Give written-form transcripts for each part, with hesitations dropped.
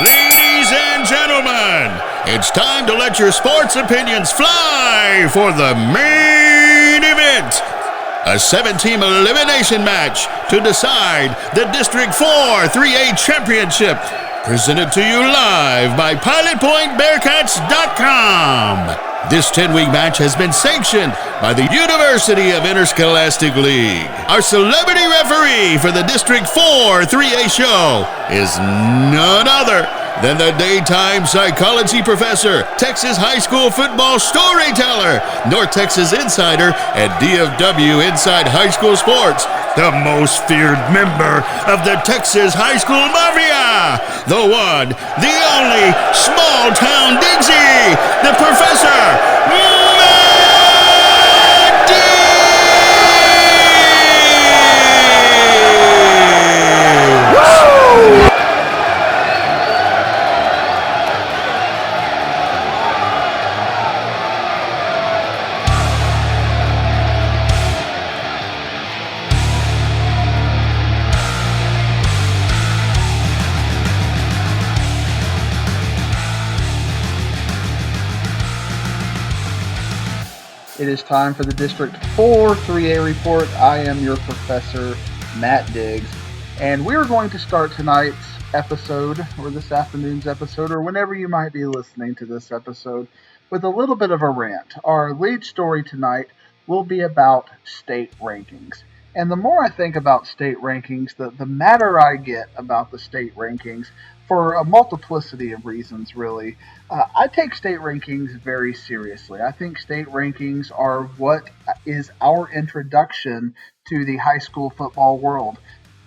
Ladies and gentlemen, it's time to let your sports opinions fly for the main event. A 7-team elimination match to decide the District 4 3A Championship. Presented to you live by PilotPointBearcats.com. This 10-week match has been sanctioned by the University of Interscholastic League. Our celebrity referee for the District 4 3A show is none other than the daytime psychology professor, Texas high school football storyteller, North Texas insider, and DFW Inside High School Sports, the most feared member of the Texas high school mafia, the one, the only, small-town Digsy, the professor, Matt D. Woo! It is time for the District 4 3A report. I am your professor, Matt Diggs, and we're going to start tonight's episode, or this afternoon's episode, or whenever you might be listening to this episode, with a little bit of a rant. Our lead story tonight will be about state rankings. And the more I think about state rankings, the madder I get about the state rankings, for a multiplicity of reasons, really. I take state rankings very seriously. I think state rankings are what is our introduction to the high school football world.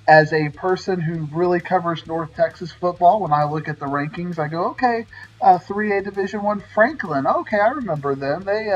As a person who really covers North Texas football, when I look at the rankings, I go, okay, 3A Division I Franklin, okay, I remember them. They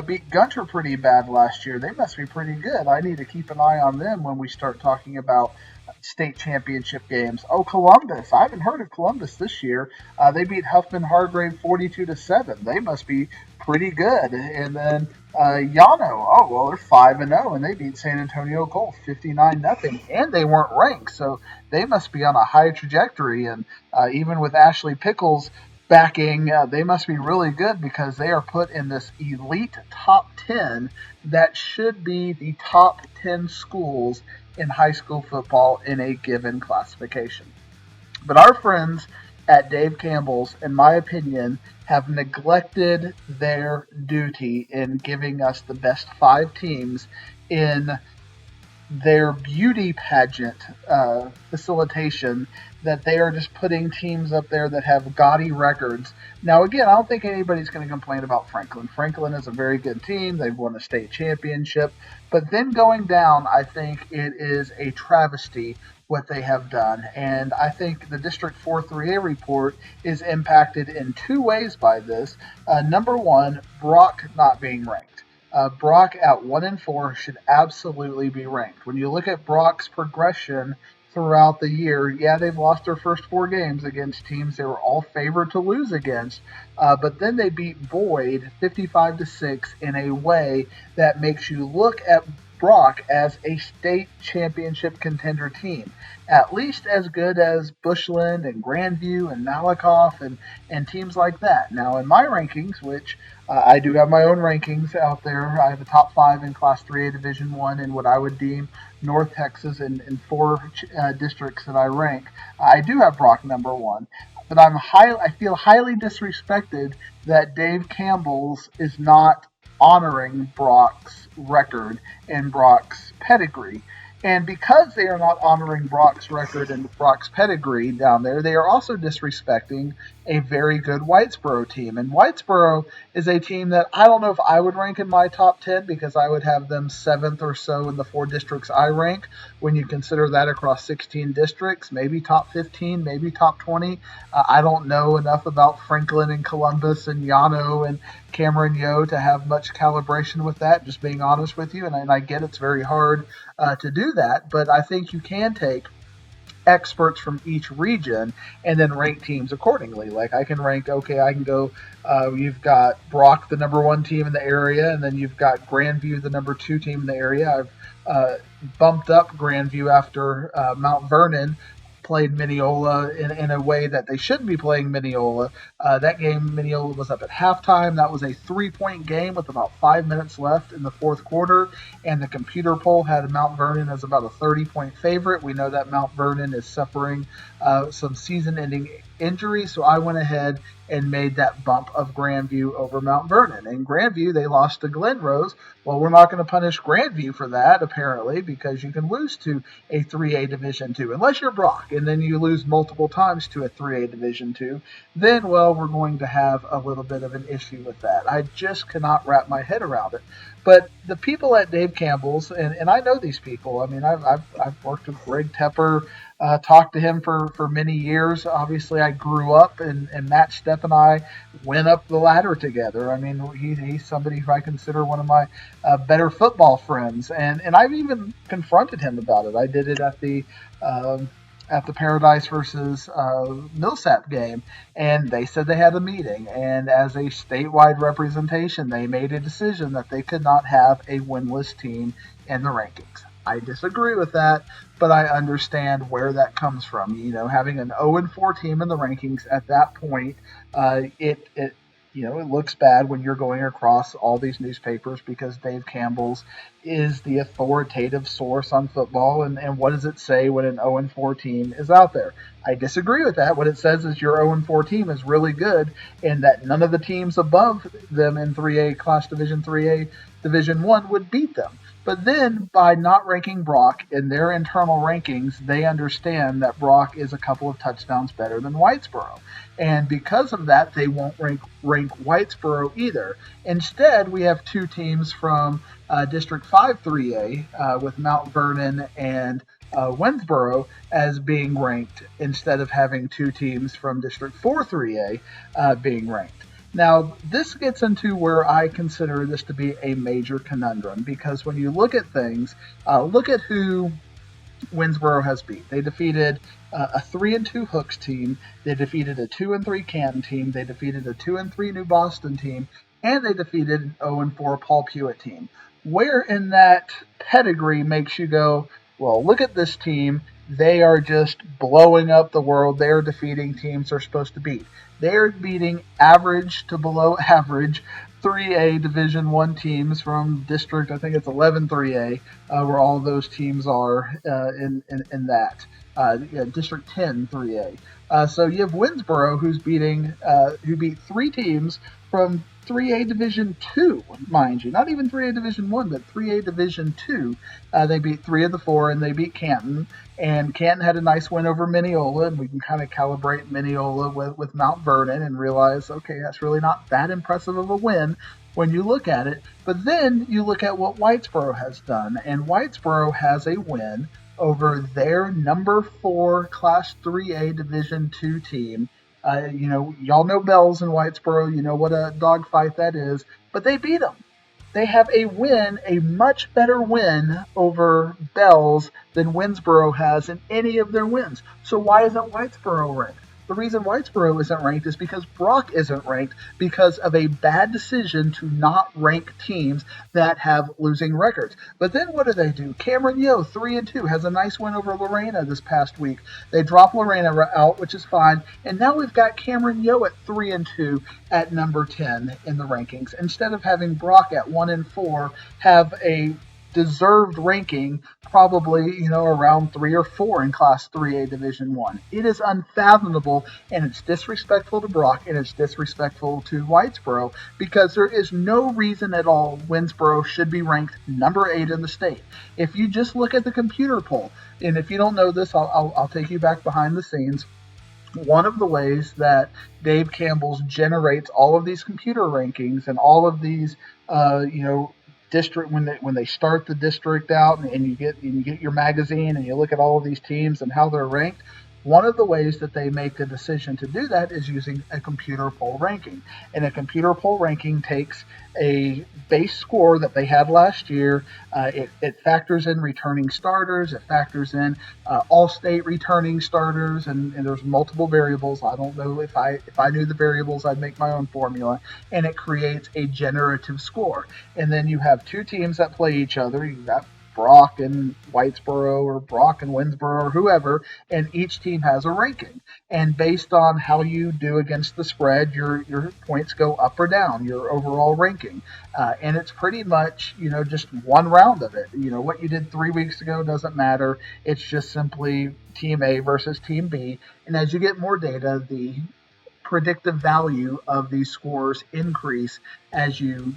beat Gunter pretty bad last year. They must be pretty good. I need to keep an eye on them when we start talking about state championship games. Oh, Columbus. I haven't heard of Columbus this year. They beat Huffman-Hargrave 42-7. They must be pretty good. And then Yano. Oh, well, they're 5-0, and they beat San Antonio Gulf 59-0. And they weren't ranked, so they must be on a high trajectory. And even with Ashley Pickles backing, they must be really good because they are put in this elite top 10 that should be the top 10 schools in high school football in a given classification. But our friends at Dave Campbell's, in my opinion, have neglected their duty in giving us the best 5 teams in their beauty pageant facilitation, that they are just putting teams up there that have gaudy records. Now, again, I don't think anybody's going to complain about Franklin. Franklin is a very good team. They've won a state championship. But then going down, I think it is a travesty what they have done. And I think the District 4 3A report is impacted in 2 ways by this. Number one, Brock not being ranked. Brock at 1-4 should absolutely be ranked. When you look at Brock's progression throughout the year, yeah, they've lost their first 4 games against teams they were all favored to lose against, but then they beat Boyd 55-6 in a way that makes you look at Brock as a state championship contender team, at least as good as Bushland and Grandview and Malakoff and teams like that. Now, in my rankings, which I do have my own rankings out there, I have a top 5 in Class 3A Division I in what I would deem North Texas in 4 districts that I rank. I do have Brock number 1. But I feel highly disrespected that Dave Campbell's is not honoring Brock's record and Brock's pedigree. And because they are not honoring Brock's record and Brock's pedigree down there, they are also disrespecting a very good Whitesboro team. And Whitesboro is a team that I don't know if I would rank in my top 10, because I would have them 7th or so in the 4 districts I rank. When you consider that across 16 districts, maybe top 15, maybe top 20. I don't know enough about Franklin and Columbus and Yano and Cameron Yo to have much calibration with that, just being honest with you. And I get it's very hard to do that, but I think you can take experts from each region and then rank teams accordingly. Like I can rank, okay, I can go, you've got Brock, the number 1 team in the area, and then you've got Grandview, the number 2 team in the area. I've bumped up Grandview after Mount Vernon played Mineola in a way that they shouldn't be playing Mineola. That game, Mineola was up at halftime. That was a 3-point game with about 5 minutes left in the fourth quarter, and the computer poll had Mount Vernon as about a 30-point favorite. We know that Mount Vernon is suffering some season-ending injury, so I went ahead and made that bump of Grandview over Mount Vernon. And Grandview, they lost to Glen Rose. Well, we're not going to punish Grandview for that, apparently, because you can lose to a 3A Division II, unless you're Brock, and then you lose multiple times to a 3A Division II. Then, well, we're going to have a little bit of an issue with that. I just cannot wrap my head around it. But the people at Dave Campbell's, and I know these people. I mean, I've worked with Greg Tepper, talked to him for many years. Obviously, I grew up, and Matt Stepp and I went up the ladder together. I mean, he's somebody who I consider one of my better football friends, and I've even confronted him about it. I did it at the Paradise versus Millsap game, and they said they had a meeting, and as a statewide representation, they made a decision that they could not have a winless team in the rankings. I disagree with that, but I understand where that comes from. You know, having an 0-4 team in the rankings at that point, it looks bad when you're going across all these newspapers, because Dave Campbell's is the authoritative source on football, and what does it say when an 0-4 team is out there? I disagree with that. What it says is your 0-4 team is really good, and that none of the teams above them in 3A Class Division 3A Division 1 would beat them. But then, by not ranking Brock in their internal rankings, they understand that Brock is a couple of touchdowns better than Whitesboro. And because of that, they won't rank Whitesboro either. Instead, we have two teams from District 5 3A with Mount Vernon and Winsboro as being ranked, instead of having two teams from District 4 3A being ranked. Now, this gets into where I consider this to be a major conundrum, because when you look at things, look at who Winsboro has beat. They defeated a 3-2 Hooks team, they defeated a 2-3 Canton team, they defeated a 2-3 New Boston team, and they defeated an 0-4 Paul Pewitt team. Where in that pedigree makes you go, well, look at this team, they are just blowing up the world, they're defeating teams they're supposed to beat. They're beating average to below average 3A Division 1 teams from District, I think it's 11 3A, where all those teams are in that. District 10 3A. So you have Winsboro, who beat three teams from 3A Division 2, mind you. Not even 3A Division 1, but 3A Division 2. They beat 3 of the 4, and they beat Canton. And Canton had a nice win over Mineola, and we can kind of calibrate Mineola with Mount Vernon and realize, okay, that's really not that impressive of a win when you look at it. But then you look at what Whitesboro has done, and Whitesboro has a win over their number 4 Class 3A Division 2 team. Y'all know Bells in Whitesboro. You know what a dogfight that is. But they beat them. They have a win, a much better win over Bells than Winsboro has in any of their wins. So why isn't Whitesboro ranked? The reason Whitesboro isn't ranked is because Brock isn't ranked because of a bad decision to not rank teams that have losing records. But then what do? Cameron Yo, 3-2, has a nice win over Lorena this past week. They drop Lorena out, which is fine. And now we've got Cameron Yo at 3-2 at number 10 in the rankings, instead of having Brock at 1-4 have a deserved ranking, probably, around 3 or 4 in Class 3A Division 1. It is unfathomable, and it's disrespectful to Brock, and it's disrespectful to Whitesboro, because there is no reason at all Winsboro should be ranked number 8 in the state. If you just look at the computer poll, and if you don't know this, I'll take you back behind the scenes. One of the ways that Dave Campbell's generates all of these computer rankings and all of these, district, when they start the district out, and you get your magazine and you look at all of these teams and how they're ranked, one of the ways that they make the decision to do that is using a computer poll ranking. And a computer poll ranking takes a base score that they had last year. It factors in returning starters. It factors in all-state returning starters, and there's multiple variables. I don't know if I knew the variables, I'd make my own formula. And it creates a generative score. And then you have two teams that play each other. You've got Brock and Whitesboro or Brock and Winsboro or whoever, and each team has a ranking. And based on how you do against the spread, your points go up or down, your overall ranking. And it's pretty much, just one round of it. What you did 3 weeks ago doesn't matter. It's just simply Team A versus Team B. And as you get more data, the predictive value of these scores increase as you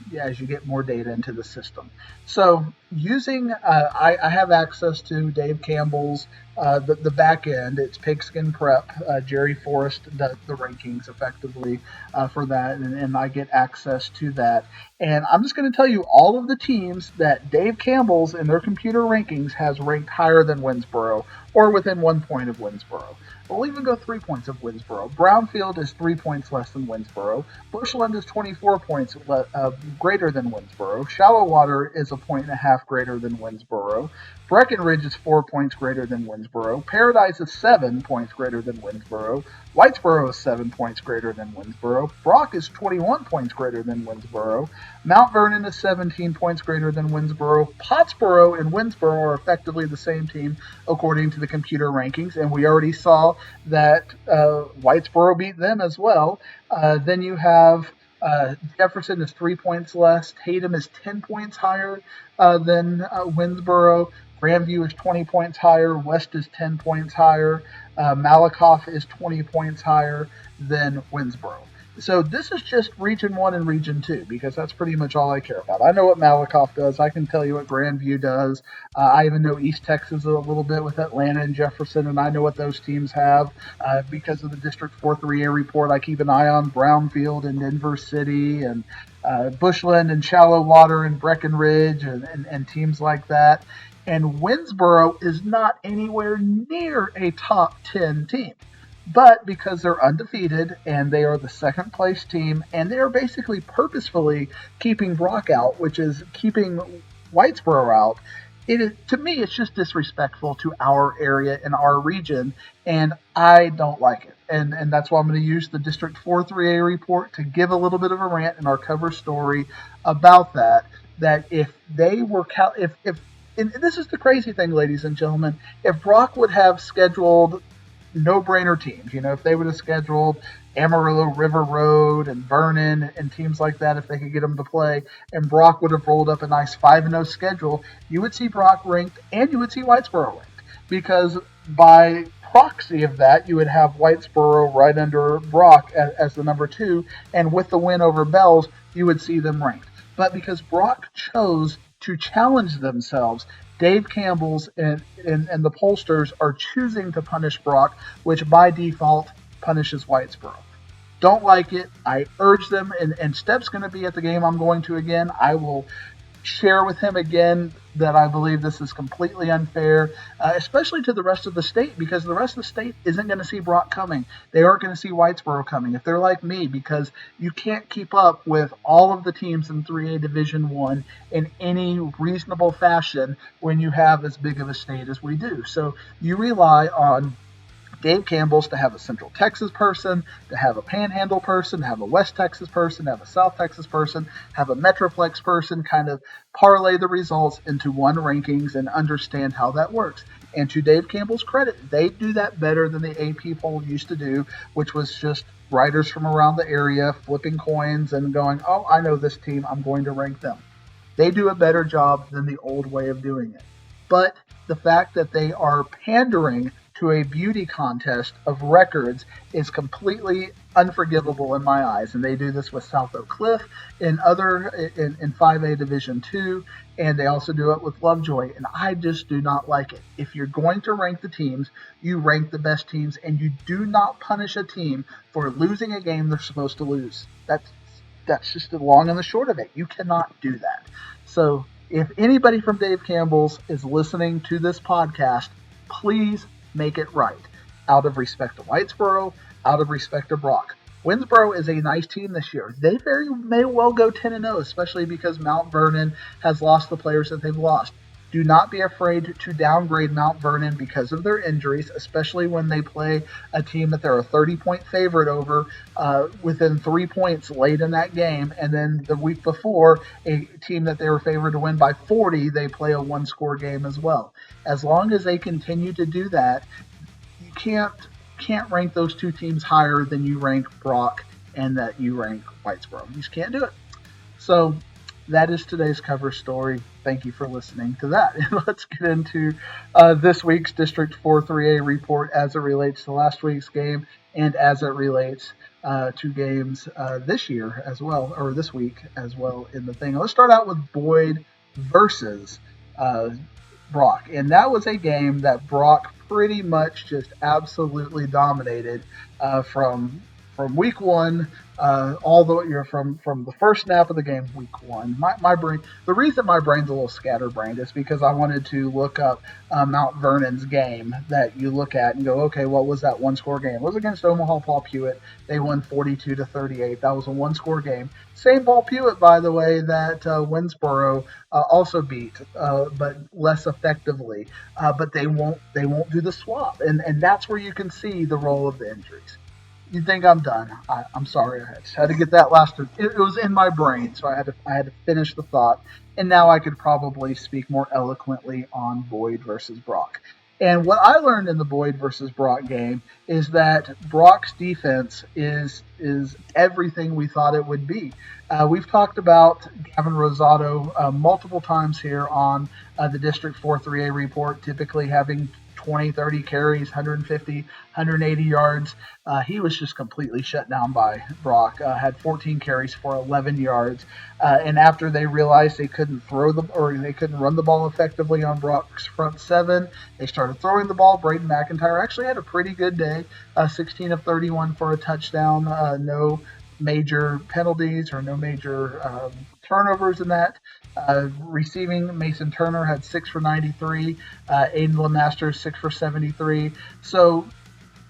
get more data into the system. So using I have access to Dave Campbell's the back end. It's Pigskin Prep. Jerry Forrest does the rankings effectively for that, and I get access to that. And I'm just going to tell you all of the teams that Dave Campbell's in their computer rankings has ranked higher than Winsboro or within 1 point of Winsboro. We'll even go 3 points of Winsboro. Brownfield is 3 points less than Winsboro. Bushland is 24 points greater than Winsboro. Shallow Water is 1.5 points greater than Winsboro. Breckenridge is 4 points greater than Winsboro. Paradise is 7 points greater than Winsboro. Whitesboro is 7 points greater than Winsboro. Brock is 21 points greater than Winsboro. Mount Vernon is 17 points greater than Winsboro. Pottsboro and Winsboro are effectively the same team according to the computer rankings, and we already saw that Whitesboro beat them as well. Then you have Jefferson is 3 points less. Tatum is 10 points higher than Winsboro. Grandview is 20 points higher. West is 10 points higher. Malakoff is 20 points higher than Winsboro. So this is just Region 1 and Region 2 because that's pretty much all I care about. I know what Malakoff does. I can tell you what Grandview does. I even know East Texas a little bit with Atlanta and Jefferson, and I know what those teams have because of the District 4 3A report. I keep an eye on Brownfield and Denver City and Bushland and Shallow Water and Breckenridge and teams like that. And Winsboro is not anywhere near a top 10 team. But because they're undefeated and they are the second place team and they are basically purposefully keeping Brock out, which is keeping Whitesboro out, to me, it's just disrespectful to our area and our region, and I don't like it. And that's why I'm going to use the District 4 3A report to give a little bit of a rant in our cover story about that if they were and this is the crazy thing, ladies and gentlemen, if Brock would have scheduled no-brainer teams, if they would have scheduled Amarillo, River Road, and Vernon and teams like that, if they could get them to play, and Brock would have rolled up a nice 5-0 schedule, you would see Brock ranked and you would see Whitesboro ranked. Because by proxy of that, you would have Whitesboro right under Brock as the number 2, and with the win over Bells, you would see them ranked. But because Brock chose to challenge themselves, Dave Campbell's and the pollsters are choosing to punish Brock, which by default punishes Whitesboro. Don't like it. I urge them, and Steph's going to be at the game I'm going to again. I will share with him again that I believe this is completely unfair, especially to the rest of the state, because the rest of the state isn't going to see Brock coming. They aren't going to see Whitesboro coming if they're like me, because you can't keep up with all of the teams in 3A Division 1 in any reasonable fashion when you have as big of a state as we do. So you rely on Dave Campbell's to have a Central Texas person, to have a Panhandle person, to have a West Texas person, to have a South Texas person, have a Metroplex person, kind of parlay the results into one rankings and understand how that works. And to Dave Campbell's credit, they do that better than the AP poll used to do, which was just writers from around the area flipping coins and going, oh, I know this team, I'm going to rank them. They do a better job than the old way of doing it. But the fact that they are pandering to a beauty contest of records is completely unforgivable in my eyes. And they do this with South Oak Cliff in 5A Division 2, and they also do it with Lovejoy, and I just do not like it. If you're going to rank the teams, you rank the best teams, and you do not punish a team for losing a game they're supposed to lose. That's just the long and the short of it. You cannot do that. So if anybody from Dave Campbell's is listening to this podcast, please make it right, out of respect to Whitesboro, out of respect to Brock. Winsboro is a nice team this year. They very may well go 10-0, especially because Mount Vernon has lost the players that they've lost. Do not be afraid to downgrade Mount Vernon because of their injuries, especially when they play a team that they're a 30-point favorite over within 3 points late in that game. And then the week before, a team that they were favored to win by 40, they play a one-score game as well. As long as they continue to do that, you can't rank those two teams higher than you rank Brock and that you rank Whitesboro. You just can't do it. So that is today's cover story. Thank you for listening to that. And let's get into this week's District 4 3A report as it relates to last week's game and as it relates to games this year as well, or this week as well in the thing. Let's start out with Boyd versus Brock. And that was a game that Brock pretty much just absolutely dominated from week one, all the way from the first snap of the game, week one. My brain, the reason my brain's a little scatterbrained is because I wanted to look up Mount Vernon's game that you look at and go, okay, what was that one-score game? It was against Omaha Paul Pewitt. They won 42-38. That was a one-score game. Same Paul Pewitt, by the way, that Winsboro also beat, but less effectively. But they won't do the swap, and that's where you can see the role of the injuries. You think I'm done? I'm sorry. I just had to get that last. It was in my brain, so I had to finish the thought, and now I could probably speak more eloquently on Boyd versus Brock. And what I learned in the Boyd versus Brock game is that Brock's defense is everything we thought it would be. We've talked about Gavin Rosado multiple times here on the District 4 3A report, typically having 20, 30 carries, 150, 180 yards. He was just completely shut down by Brock. Had 14 carries for 11 yards. And after they realized they couldn't they couldn't run the ball effectively on Brock's front seven, they started throwing the ball. Braden McIntyre actually had a pretty good day, 16 of 31 for a touchdown. No major penalties or no major turnovers in that. Receiving, Mason Turner had 6 for 93. Aiden LeMaster 6 for 73. So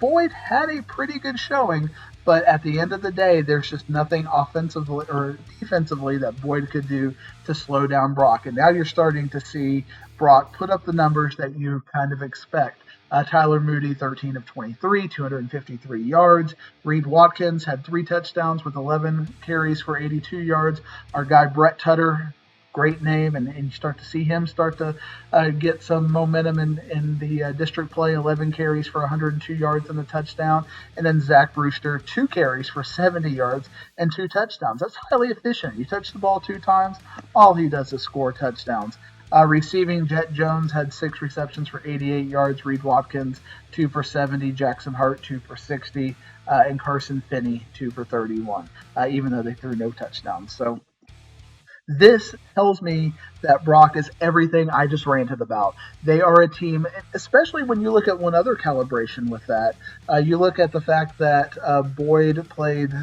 Boyd had a pretty good showing, but at the end of the day, there's just nothing offensively or defensively that Boyd could do to slow down Brock. And now you're starting to see Brock put up the numbers that you kind of expect. Tyler Moody, 13 of 23, 253 yards. Reed Watkins had 3 touchdowns with 11 carries for 82 yards. Our guy Brett Tutter, great name, and you start to see him start to get some momentum in the district play, 11 carries for 102 yards and a touchdown. And then Zach Brewster, 2 carries for 70 yards and 2 touchdowns. That's highly efficient. You touch the ball 2 times, all he does is score touchdowns. Receiving, Jet Jones had 6 receptions for 88 yards. Reed Watkins, 2 for 70. Jackson Hart, 2 for 60. And Carson Finney, 2 for 31, even though they threw no touchdowns. So this tells me that Brock is everything I just ranted about. They are a team, especially when you look at one other calibration with that. You look at the fact that Boyd played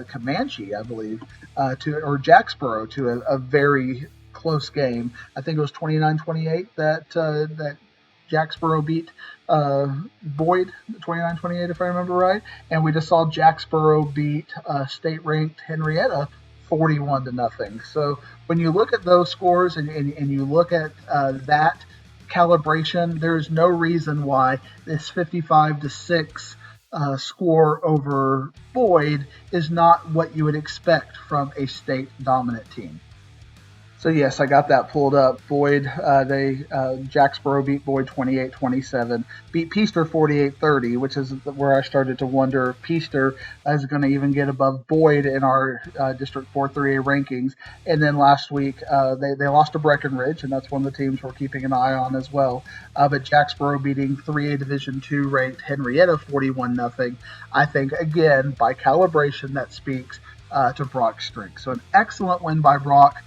Comanche, I believe, or Jacksboro to a very close game. I think it was 29-28 that Jacksboro beat Boyd, 29-28 if I remember right. And we just saw Jacksboro beat state-ranked Henrietta 41-0. So when you look at those scores and you look at that calibration, there's no reason why this 55-6 score over Boyd is not what you would expect from a state-dominant team. So yes, I got that pulled up. Boyd, Jacksboro beat Boyd 28-27, beat Peaster 48-30, which is where I started to wonder if Peaster is going to even get above Boyd in our District 4 3A rankings. And then last week, they lost to Breckenridge, and that's one of the teams we're keeping an eye on as well. But Jacksboro beating 3A Division II ranked Henrietta 41-0. I think, again, by calibration, that speaks to Brock's strength. So an excellent win by Brock,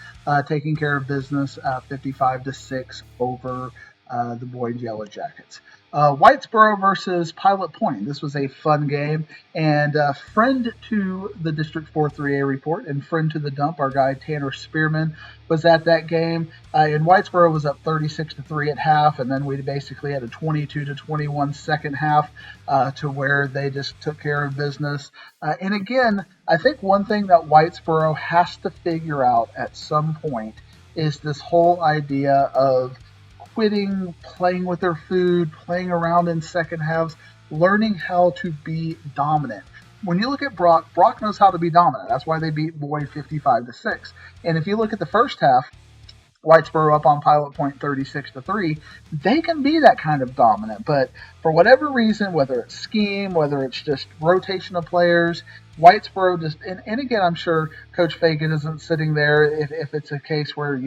taking care of business, 55-6 over the Boyd Yellow Jackets. Whitesboro versus Pilot Point. This was a fun game, and friend to the District 4 3A report and friend to the dump, our guy Tanner Spearman, was at that game. And Whitesboro was up 36-3 at half, and then we basically had a 22-21 second half to where they just took care of business. And again, I think one thing that Whitesboro has to figure out at some point is this whole idea of quitting, playing with their food, playing around in second halves, learning how to be dominant. When you look at Brock knows how to be dominant. That's why they beat Boyd 55-6. And if you look at the first half, Whitesboro up on Pilot Point 36-3, they can be that kind of dominant. But for whatever reason, whether it's scheme, whether it's just rotation of players, Whitesboro just, and again, I'm sure Coach Fagan isn't sitting there if it's a case where,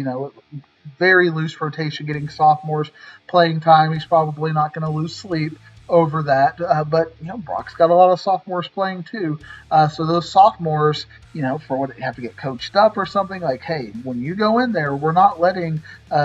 very loose rotation, getting sophomores playing time. He's probably not going to lose sleep over that. But Brock's got a lot of sophomores playing too. So those sophomores, for what have to get coached up or something, like, hey, when you go in there, we're not letting,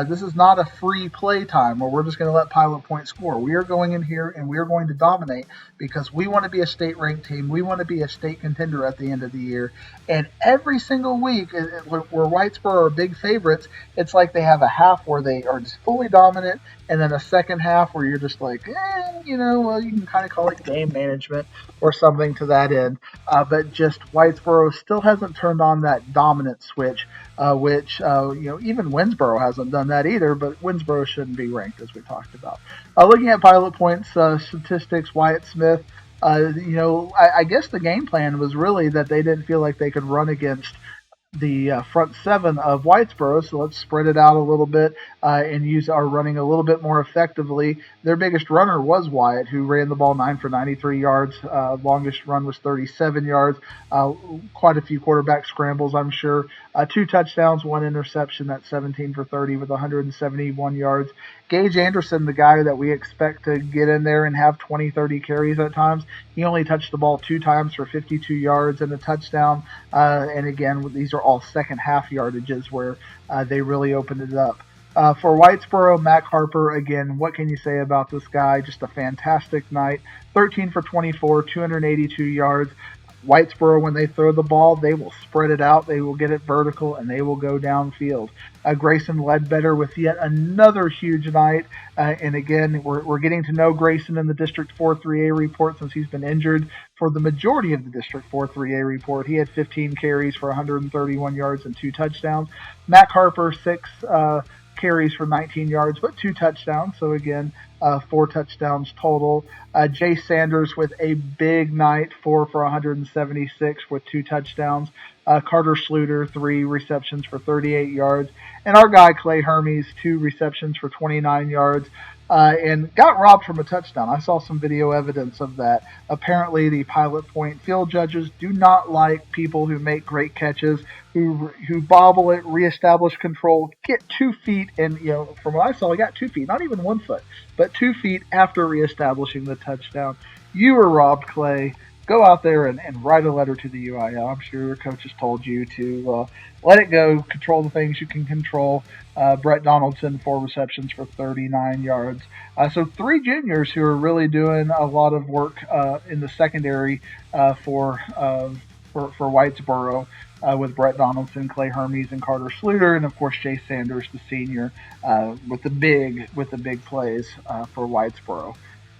this is not a free play time where we're just going to let Pilot Point score. We are going in here and we are going to dominate because we want to be a state ranked team. We want to be a state contender at the end of the year. And every single week, where Whitesboro are big favorites, it's like they have a half where they are just fully dominant, and then a second half where you're just like, well, you can kind of call it game management or something to that end. But just Whitesboro still hasn't turned on that dominant switch, which, even Winsboro hasn't done that either, but Winsboro shouldn't be ranked, as we talked about. Looking at Pilot Point's statistics, Wyatt Smith, I guess the game plan was really that they didn't feel like they could run against the front seven of Whitesboro, so let's spread it out a little bit and use our running a little bit more effectively. Their biggest runner was Wyatt, who ran the ball 9 for 93 yards. Longest run was 37 yards. Quite a few quarterback scrambles, I'm sure. 2 touchdowns, 1 interception. That's 17 for 30 with 171 yards. Gage Anderson, the guy that we expect to get in there and have 20, 30 carries at times, he only touched the ball 2 times for 52 yards and a touchdown. And again, these are all second half yardages where they really opened it up. For Whitesboro, Mac Harper, again, what can you say about this guy? Just a fantastic night. 13 for 24, 282 yards. Whitesboro, when they throw the ball, they will spread it out, they will get it vertical, and they will go downfield. Grayson Ledbetter with yet another huge night. And again, we're getting to know Grayson in the District 4 3A report since he's been injured. For the majority of the District 4 3A report, he had 15 carries for 131 yards and 2 touchdowns. Mac Harper, 6 carries for 19 yards, but 2 touchdowns. So again, 4 touchdowns total. Jay Sanders with a big night, 4 for 176 with 2 touchdowns. Carter Schluter, 3 receptions for 38 yards. And our guy, Clay Hermes, 2 receptions for 29 yards. And got robbed from a touchdown. I saw some video evidence of that. Apparently, the Pilot Point field judges do not like people who make great catches, who bobble it, reestablish control, get 2 feet, and from what I saw, he got 2 feet, not even 1 foot, but 2 feet after reestablishing the touchdown. You were robbed, Clay. Go out there and write a letter to the UIL. I'm sure your coaches told you to let it go, control the things you can control. Brett Donaldson, 4 receptions for 39 yards. So 3 juniors who are really doing a lot of work in the secondary for Whitesboro, with Brett Donaldson, Clay Hermes, and Carter Schluter, and of course Jay Sanders, the senior, with the big plays for Whitesboro.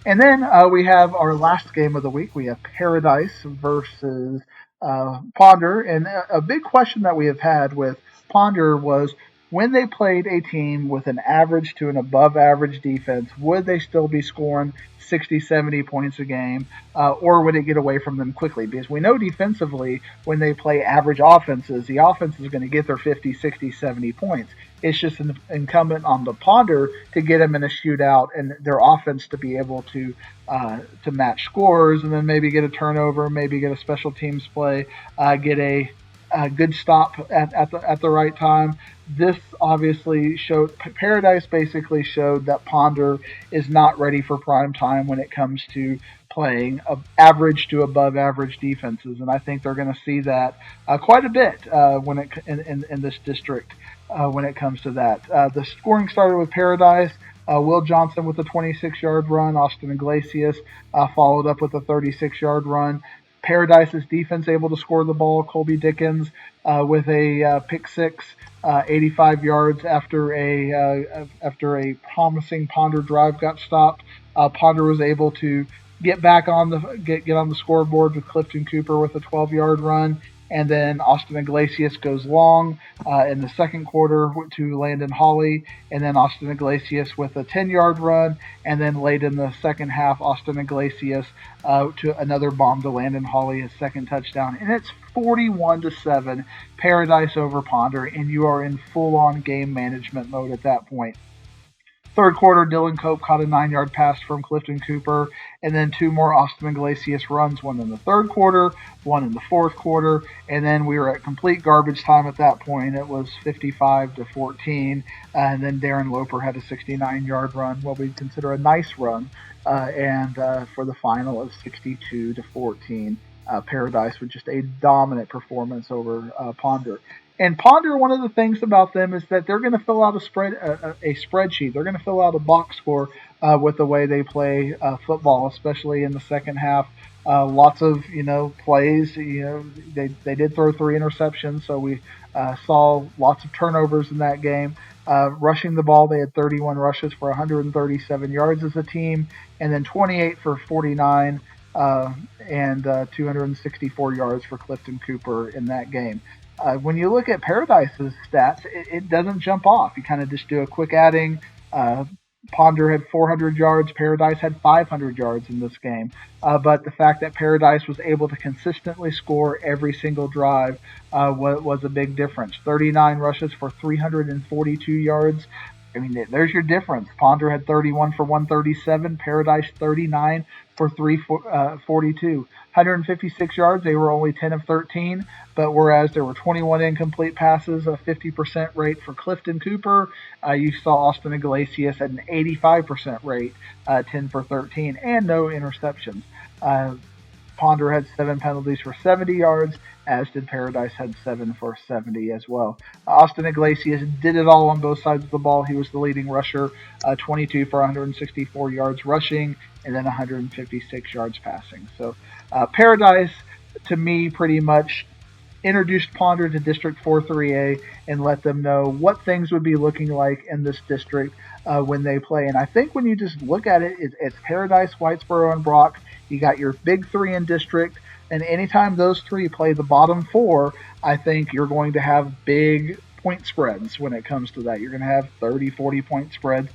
And then we have our last game of the week. We have Paradise versus Ponder. And a big question that we have had with Ponder was, when they played a team with an average to an above average defense, would they still be scoring 60, 70 points a game, or would it get away from them quickly? Because we know defensively, when they play average offenses, the offense is going to get their 50, 60, 70 points. It's just incumbent on the Ponder to get them in a shootout and their offense to be able to match scores, and then maybe get a turnover, maybe get a special teams play, get a good stop at the right time. This obviously showed, Paradise basically showed that Ponder is not ready for prime time when it comes to playing average to above average defenses, and I think they're going to see that quite a bit when it in this district when it comes to that. The scoring started with Paradise. Will Johnson with a 26-yard run. Austin Iglesias followed up with a 36-yard run. Paradise's defense able to score the ball. Colby Dickens with a pick six, 85 yards after a promising Ponder drive got stopped. Ponder was able to get back on the get on the scoreboard with Clifton Cooper with a 12-yard run. And then Austin Iglesias goes long in the second quarter to Landon Hawley, and then Austin Iglesias with a 10-yard run, and then late in the second half, Austin Iglesias to another bomb to Landon Hawley, his second touchdown, and it's 41-7, Paradise over Ponder, and you are in full-on game management mode at that point. Third quarter, Dylan Cope caught a 9-yard pass from Clifton Cooper, and then two more Austin Iglesias runs, one in the third quarter, one in the fourth quarter, and then we were at complete garbage time at that point. It was 55-14, and then Darren Loper had a 69-yard run, what we'd consider a nice run, and for the final of 62-14. Paradise with just a dominant performance over Ponder. And Ponder, one of the things about them is that they're going to fill out a spreadsheet. They're going to fill out a box score with the way they play football, especially in the second half. Lots of plays. They did throw 3 interceptions, so we saw lots of turnovers in that game. Rushing the ball, they had 31 rushes for 137 yards as a team, and then 28 for 49 and 264 yards for Clifton Cooper in that game. When you look at Paradise's stats, it doesn't jump off. You kind of just do a quick adding. Ponder had 400 yards. Paradise had 500 yards in this game. But the fact that Paradise was able to consistently score every single drive was a big difference. 39 rushes for 342 yards. I mean, there's your difference. Ponder had 31 for 137. Paradise 39 for 342. 156 yards. They were only 10 of 13. But whereas there were 21 incomplete passes, a 50% rate for Clifton Cooper, you saw Austin Iglesias at an 85% rate, 10 for 13, and no interceptions. Ponder had 7 penalties for 70 yards, as did Paradise had 7 for 70 as well. Austin Iglesias did it all on both sides of the ball. He was the leading rusher, 22 for 164 yards rushing, and then 156 yards passing. So Paradise, to me, pretty much introduced Ponder to District 4 3A and let them know what things would be looking like in this district when they play. And I think when you just look at it, it's Paradise, Whitesboro, and Brock. You got your big 3 in district, and anytime those 3 play the bottom 4, I think you're going to have big point spreads when it comes to that. You're going to have 30, 40 point spreads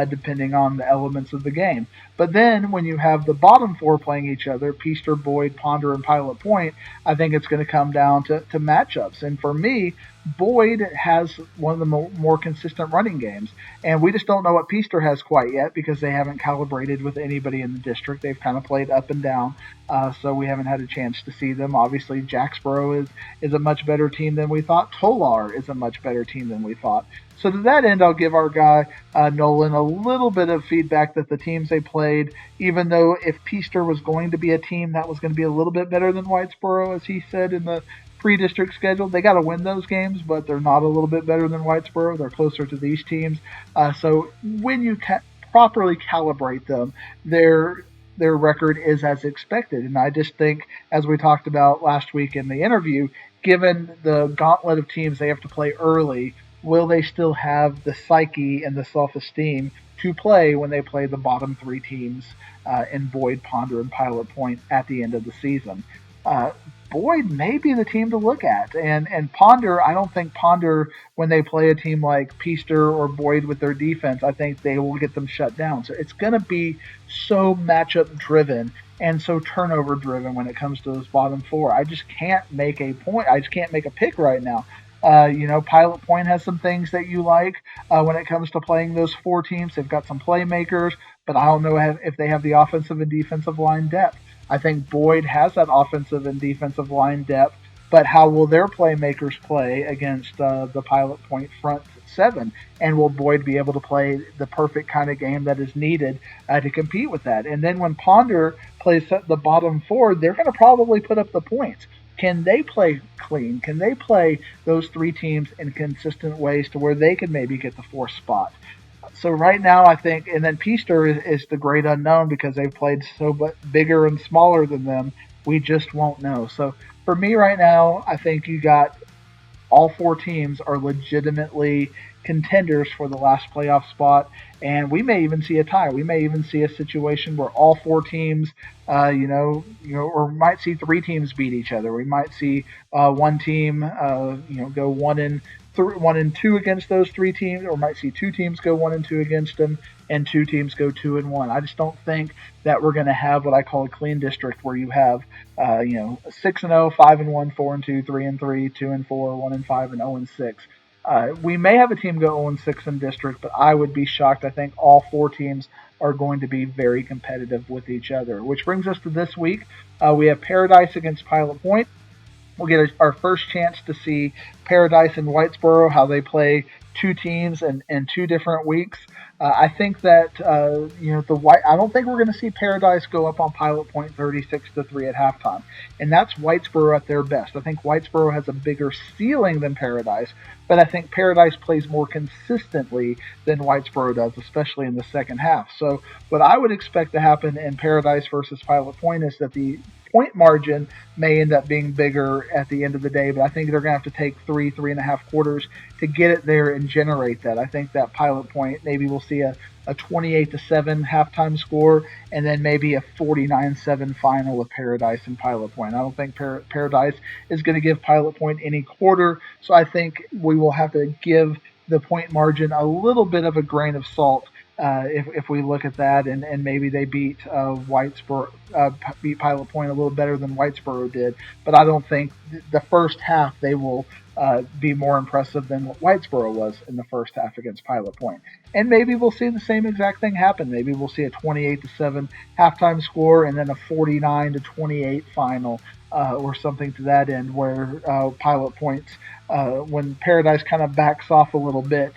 depending on the elements of the game. But then when you have the bottom 4 playing each other, Peaster, Boyd, Ponder, and Pilot Point, I think it's going to come down to matchups. And for me, Boyd has one of the more consistent running games. And we just don't know what Peaster has quite yet because they haven't calibrated with anybody in the district. They've kind of played up and down, so we haven't had a chance to see them. Obviously, Jacksboro is a much better team than we thought. Tolar is a much better team than we thought. So to that end, I'll give our guy Nolan a little bit of feedback that the teams they played, even though if Peaster was going to be a team that was going to be a little bit better than Whitesboro, as he said in the pre-district schedule, they got to win those games, but they're not a little bit better than Whitesboro. They're closer to these teams. So when you properly calibrate them, their record is as expected. And I just think, as we talked about last week in the interview, given the gauntlet of teams they have to play early, will they still have the psyche and the self-esteem to play when they play the bottom 3 teams in Boyd, Ponder, and Pilot Point at the end of the season? Boyd may be the team to look at. And Ponder, I don't think Ponder, when they play a team like Peaster or Boyd with their defense, I think they will get them shut down. So it's going to be so matchup driven and so turnover driven when it comes to those bottom 4. I just can't make a point. I just can't make a pick right now. Pilot Point has some things that you like when it comes to playing those 4 teams. They've got some playmakers, but I don't know if they have the offensive and defensive line depth. I think Boyd has that offensive and defensive line depth, but how will their playmakers play against the Pilot Point front 7? And will Boyd be able to play the perfect kind of game that is needed to compete with that? And then when Ponder plays the bottom 4, they're going to probably put up the points. Can they play clean? Can they play those 3 teams in consistent ways to where they can maybe get the 4th spot? So right now, I think, and then Peaster is the great unknown because they've played so bigger and smaller than them. We just won't know. So for me right now, I think you got all 4 teams are legitimately contenders for the last playoff spot, and we may even see a tie. We may even see a situation where all four teams, or might see three teams beat each other. We might see one team, go 1-2 against those three teams, or might see two teams go 1-2 against them, and two teams go 2-1. I just don't think that we're going to have what I call a clean district, where you have 6-0, 5-1, 4-2, 3-3, 2-4, 1-5, and 0-6. We may have a team go 0-6 in district, but I would be shocked. I think all four teams are going to be very competitive with each other. Which brings us to this week. We have Paradise against Pilot Point. We'll get our first chance to see Paradise and Whitesboro, how they play two teams in 2 different weeks. I think that I don't think we're going to see Paradise go up on Pilot Point 36-3 at halftime, and that's Whitesboro at their best. I think Whitesboro has a bigger ceiling than Paradise, but I think Paradise plays more consistently than Whitesboro does, especially in the second half. So what I would expect to happen in Paradise versus Pilot Point is that the point margin may end up being bigger at the end of the day, but I think they're going to have to take 3.5 quarters to get it there and generate that. I think that Pilot Point, maybe we'll see a 28-7 halftime score, and then maybe a 49-7 final with Paradise and Pilot Point. I don't think Paradise is going to give Pilot Point any quarter, so I think we will have to give the point margin a little bit of a grain of salt. If we look at that, and maybe they beat beat Pilot Point a little better than Whitesboro did, but I don't think the first half they will be more impressive than what Whitesboro was in the first half against Pilot Point. And maybe we'll see the same exact thing happen. Maybe we'll see a 28-7 halftime score and then a 49-28 final, or something to that end, where Pilot Point's when Paradise kind of backs off a little bit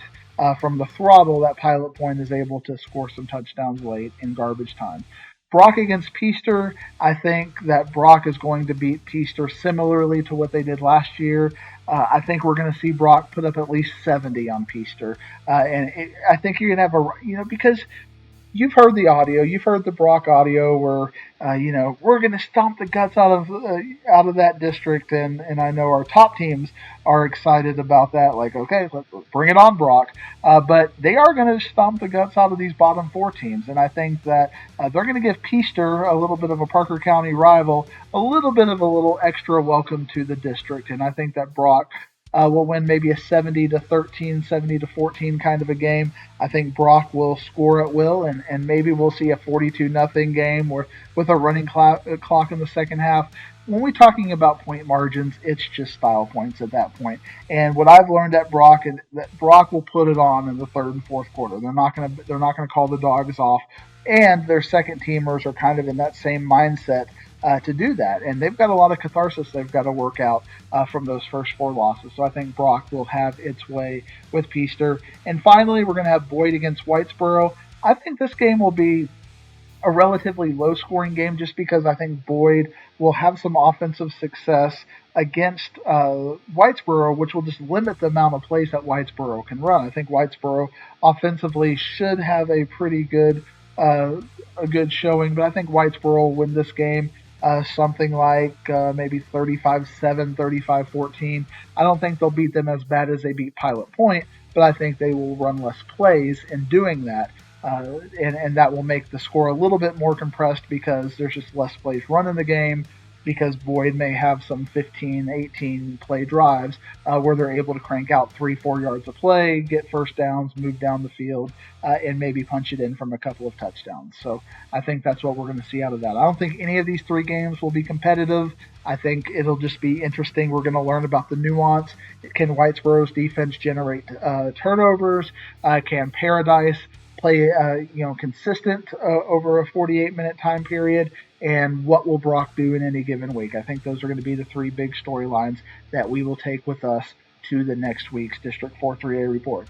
from the throttle, that Pilot Point is able to score some touchdowns late in garbage time. Brock against Peaster, I think that Brock is going to beat Peaster similarly to what they did last year. I think we're going to see Brock put up at least 70 on Peaster. I think you're going to have because you've heard the audio, you've heard the Brock audio where, we're going to stomp the guts out of that district, and I know our top teams are excited about that. Like, okay, let's bring it on, Brock. But they are going to stomp the guts out of these bottom 4 teams, and I think that they're going to give Peaster, a little bit of a Parker County rival, a little extra welcome to the district, and I think that Brock will win maybe a 70-13, 70-14 kind of a game. I think Brock will score at will, and maybe we'll see a 42-0 game with a running clock in the second half. When we're talking about point margins, it's just style points at that point. And what I've learned at Brock is that Brock will put it on in the third and fourth quarter. They're not going to call the dogs off, and their second teamers are kind of in that same mindset to do that. And they've got a lot of catharsis they've got to work out from those first 4 losses. So I think Brock will have its way with Peaster. And finally, we're going to have Boyd against Whitesboro. I think this game will be a relatively low-scoring game just because I think Boyd will have some offensive success against Whitesboro, which will just limit the amount of plays that Whitesboro can run. I think Whitesboro offensively should have a pretty good showing, but I think Whitesboro will win this game something like maybe 35-7, 35-14. I don't think they'll beat them as bad as they beat Pilot Point, but I think they will run less plays in doing that. And that will make the score a little bit more compressed because there's just less plays run in the game, because Boyd may have some 15, 18 play drives where they're able to crank out 3-4 yards of play, get first downs, move down the field, and maybe punch it in from a couple of touchdowns. So I think that's what we're going to see out of that. I don't think any of these 3 games will be competitive. I think it'll just be interesting. We're going to learn about the nuance. Can Whitesboro's defense generate turnovers? Can Paradise play consistent over a 48-minute time period? And what will Brock do in any given week? I think those are going to be the 3 big storylines that we will take with us to the next week's District 4 3A report.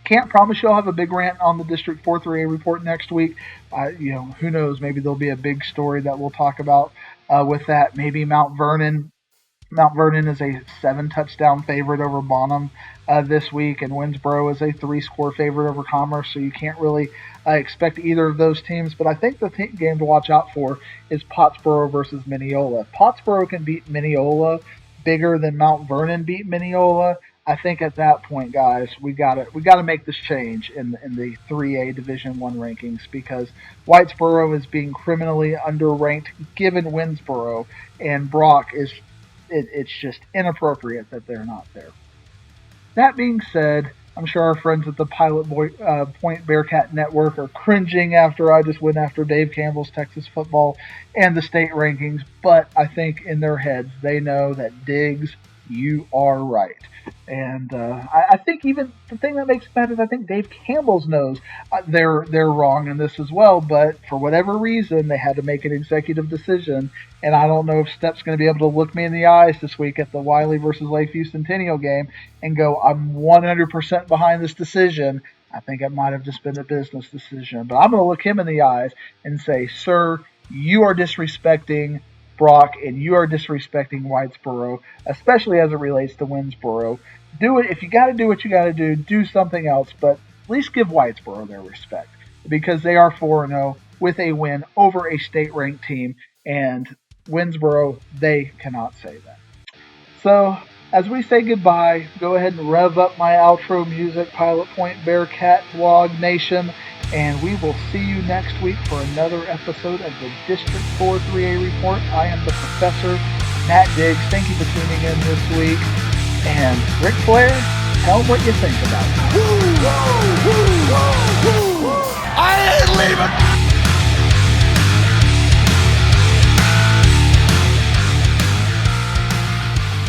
Can't promise you I'll have a big rant on the District 4 3A report next week. Who knows? Maybe there'll be a big story that we'll talk about with that. Maybe Mount Vernon. Mount Vernon is a 7-touchdown favorite over Bonham this week, and Winsboro is a 3-score favorite over Commerce, so you can't really expect either of those teams. But I think the game to watch out for is Pottsboro versus Mineola. If Pottsboro can beat Mineola bigger than Mount Vernon beat Mineola, I think at that point, guys, we gotta make this change in the 3A Division One rankings, because Whitesboro is being criminally underranked given Winsboro, and Brock it's just inappropriate that they're not there. That being said, I'm sure our friends at the Point Bearcat Network are cringing after I just went after Dave Campbell's Texas football and the state rankings, but I think in their heads they know that Diggs, you are right. And I think even the thing that makes it bad is I think Dave Campbell's knows they're wrong in this as well, but for whatever reason they had to make an executive decision, and I don't know if Step's going to be able to look me in the eyes this week at the Wiley versus Lakeview Centennial game and go, I'm 100% behind this decision. I think it might have just been a business decision, but I'm going to look him in the eyes and say, sir, you are disrespecting Brock, and you are disrespecting Whitesboro, especially as it relates to Winsboro. Do it. If you got to do what you got to do something else, but at least give Whitesboro their respect, because they are 4-0 with a win over a state-ranked team, and Winsboro, they cannot say that. So, as we say goodbye, go ahead and rev up my outro music, Pilot Point Bearcat Vlog Nation, and we will see you next week for another episode of the District 4 3A Report. I am the Professor, Matt Diggs. Thank you for tuning in this week. And Ric Flair, tell them what you think about it. I ain't leaving!